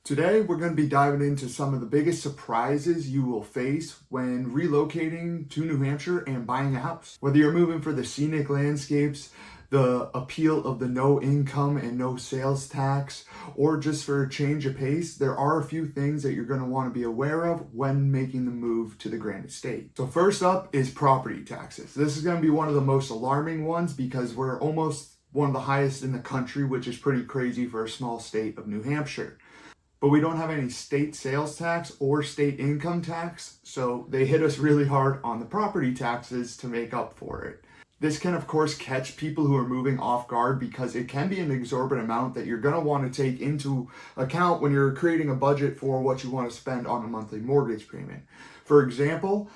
Today, we're going to be diving into some of the biggest surprises you will face when relocating to New Hampshire and buying a house. Whether you're moving for the scenic landscapes, the appeal of the no income and no sales tax, or just for a change of pace, there are a few things that you're going to want to be aware of when making the move to the Granite State. So first up is property taxes. This is going to be one of the most alarming ones because we're almost one of the highest in the country, which is pretty crazy for a small state of New Hampshire. But we don't have any state sales tax or state income tax, so they hit us really hard on the property taxes to make up for it. This can, of course, catch people who are moving off guard because it can be an exorbitant amount that you're going to want to take into account when you're creating a budget for what you want to spend on a monthly mortgage payment. For example,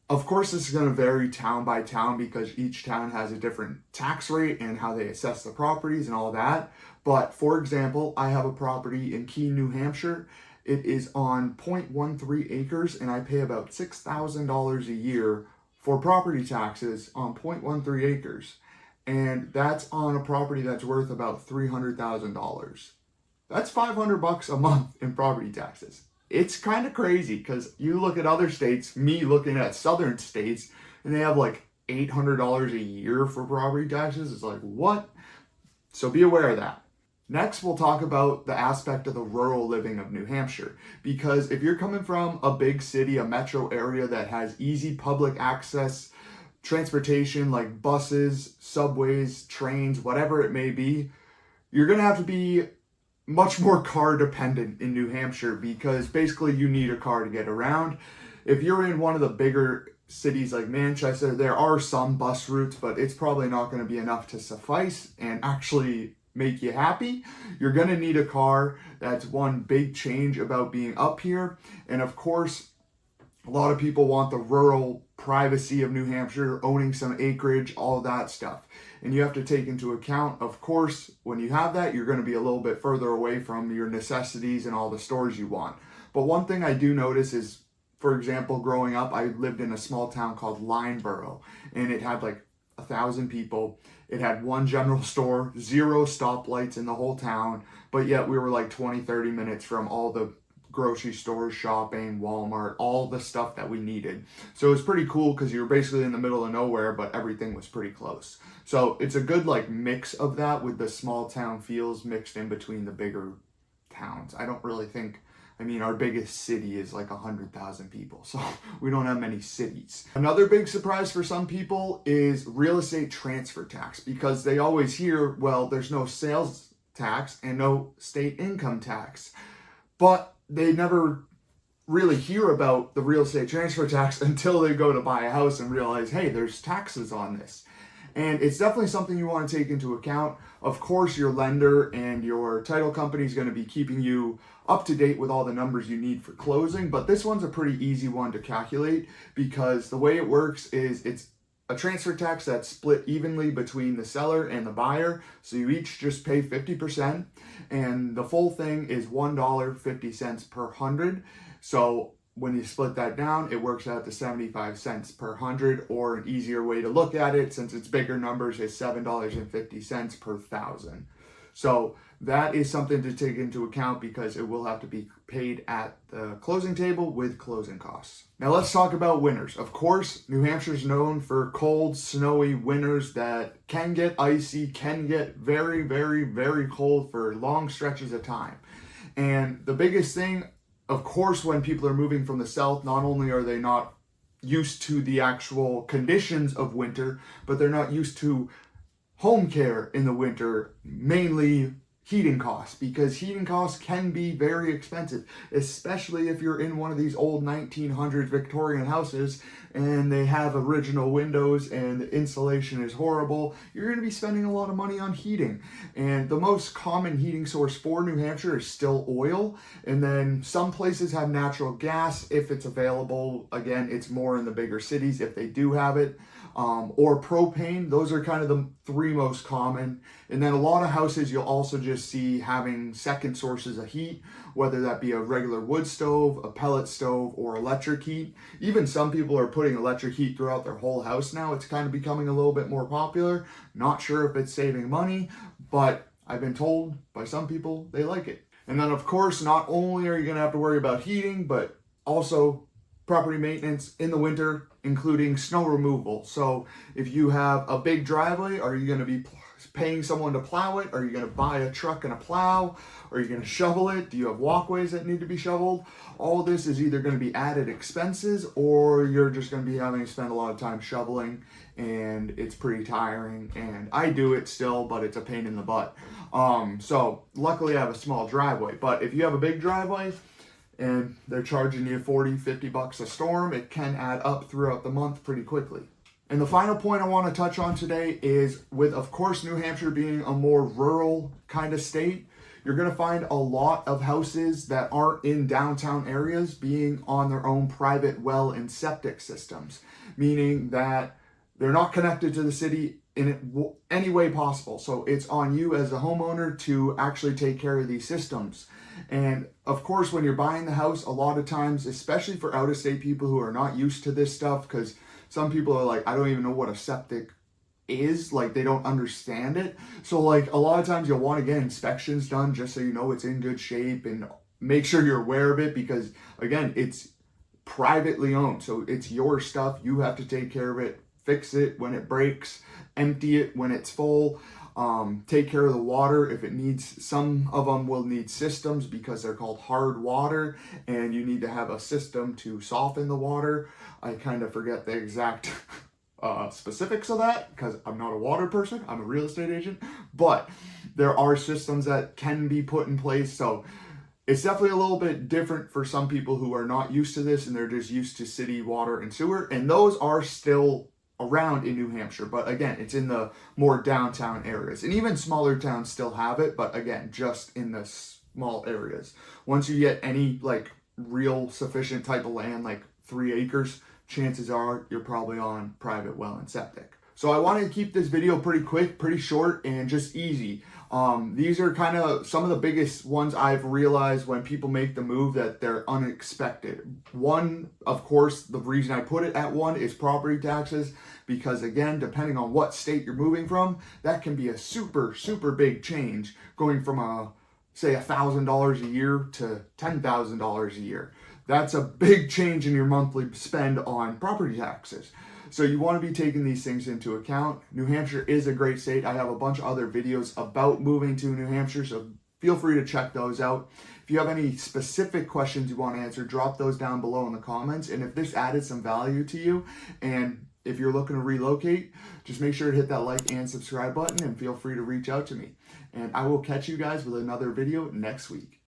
of course, this is going to vary town by town because each town has a different tax rate and how they assess the properties and all that. But for example, I have a property in Keene, New Hampshire. It is on 0.13 acres and I pay about $6,000 a year for property taxes on 0.13 acres. And that's on a property that's worth about $300,000. That's $500 a month in property taxes. It's kind of crazy because you look at other states, me looking at southern states, and they have like $800 a year for property taxes. It's like, what? So be aware of that. Next, we'll talk about the aspect of the rural living of New Hampshire. Because if you're coming from a big city, a metro area that has easy public access, transportation like buses, subways, trains, whatever it may be, you're going to have to be much more car dependent in New Hampshire because basically you need a car to get around. If you're in one of the bigger cities like Manchester, there are some bus routes, but it's probably not going to be enough to suffice and actually make you happy. You're going to need a car. That's one big change about being up here. And of course, a lot of people want the rural privacy of New Hampshire, owning some acreage, all that stuff. And you have to take into account, of course, when you have that, you're going to be a little bit further away from your necessities and all the stores you want. But one thing I do notice is, for example, growing up, I lived in a small town called Lineborough, and it had like 1,000 people. It had one general store, 0 stoplights in the whole town, but yet we were like 20, 30 minutes from all the grocery stores, shopping, Walmart, all the stuff that we needed. So it was pretty cool because you were basically in the middle of nowhere, but everything was pretty close. So it's a good like mix of that with the small town feels mixed in between the bigger towns. I don't really think, our biggest city is like 100,000 people, so we don't have many cities. Another big surprise for some people is real estate transfer tax because they always hear, well, there's no sales tax and no state income tax. But they never really hear about the real estate transfer tax until they go to buy a house and realize, hey, there's taxes on this. And it's definitely something you want to take into account. Of course, your lender and your title company is going to be keeping you up to date with all the numbers you need for closing, but this one's a pretty easy one to calculate because the way it works is it's a transfer tax that's split evenly between the seller and the buyer. So you each just pay 50% and the full thing is $1.50 per hundred. So when you split that down, it works out to 75 cents per hundred, or an easier way to look at it, since it's bigger numbers, is $7.50 per thousand. So that is something to take into account because it will have to be paid at the closing table with closing costs. Now let's talk about winters. Of course, New Hampshire is known for cold, snowy winters that can get icy, can get very, very, very cold for long stretches of time. And the biggest thing, of course, when people are moving from the south, not only are they not used to the actual conditions of winter, but they're not used to home care in the winter, mainly heating costs, because heating costs can be very expensive, especially if you're in one of these old 1900s Victorian houses and they have original windows and the insulation is horrible. You're going to be spending a lot of money on heating. And the most common heating source for New Hampshire is still oil. And then some places have natural gas if it's available. Again, it's more in the bigger cities if they do have it. Or propane. Those are kind of the 3 most common. And then a lot of houses you'll also just see having second sources of heat, whether that be a regular wood stove, a pellet stove, or electric heat. Even some people are putting electric heat throughout their whole house now. It's kind of becoming a little bit more popular. Not sure if it's saving money, but I've been told by some people they like it. And then of course, not only are you gonna have to worry about heating, but also property maintenance in the winter, including snow removal. So if you have a big driveway, are you gonna be paying someone to plow it? Are you gonna buy a truck and a plow? Are you gonna shovel it? Do you have walkways that need to be shoveled? All this is either gonna be added expenses, or you're just gonna be having to spend a lot of time shoveling, and it's pretty tiring. And I do it still, but it's a pain in the butt. So luckily I have a small driveway, but if you have a big driveway and they're charging you 40, 50 bucks a storm, it can add up throughout the month pretty quickly. And the final point I want to touch on today is, with of course New Hampshire being a more rural kind of state, you're going to find a lot of houses that aren't in downtown areas being on their own private well and septic systems, meaning that they're not connected to the city in any way possible. So it's on you as a homeowner to actually take care of these systems. And of course, when you're buying the house, a lot of times, especially for out-of-state people who are not used to this stuff, because some people are like, I don't even know what a septic is, like they don't understand it. So like a lot of times you'll want to get inspections done just so you know it's in good shape, and make sure you're aware of it, because again, it's privately owned. So it's your stuff. You have to take care of it, fix it when it breaks, empty it when it's full. Take care of the water if it needs. Some of them will need systems because they're called hard water, and you need to have a system to soften the water. I kind of forget the exact specifics of that because I'm not a water person. I'm a real estate agent, but there are systems that can be put in place. So it's definitely a little bit different for some people who are not used to this and they're just used to city water and sewer, and those are still around in New Hampshire, but again, it's in the more downtown areas, and even smaller towns still have it, but again, just in the small areas. Once you get any like real sufficient type of land, like 3 acres, chances are you're probably on private well and septic. So I wanted to keep this video pretty quick, pretty short, and just easy. These are kind of some of the biggest ones I've realized when people make the move, that they're unexpected. One, of course, the reason I put it at 1 is property taxes, because again, depending on what state you're moving from, that can be a super, super big change, going from say $1,000 a year to $10,000 a year. That's a big change in your monthly spend on property taxes. So you want to be taking these things into account. New Hampshire is a great state. I have a bunch of other videos about moving to New Hampshire, so feel free to check those out. If you have any specific questions you want to answer, drop those down below in the comments. And if this added some value to you, and if you're looking to relocate, just make sure to hit that like and subscribe button, and feel free to reach out to me. And I will catch you guys with another video next week.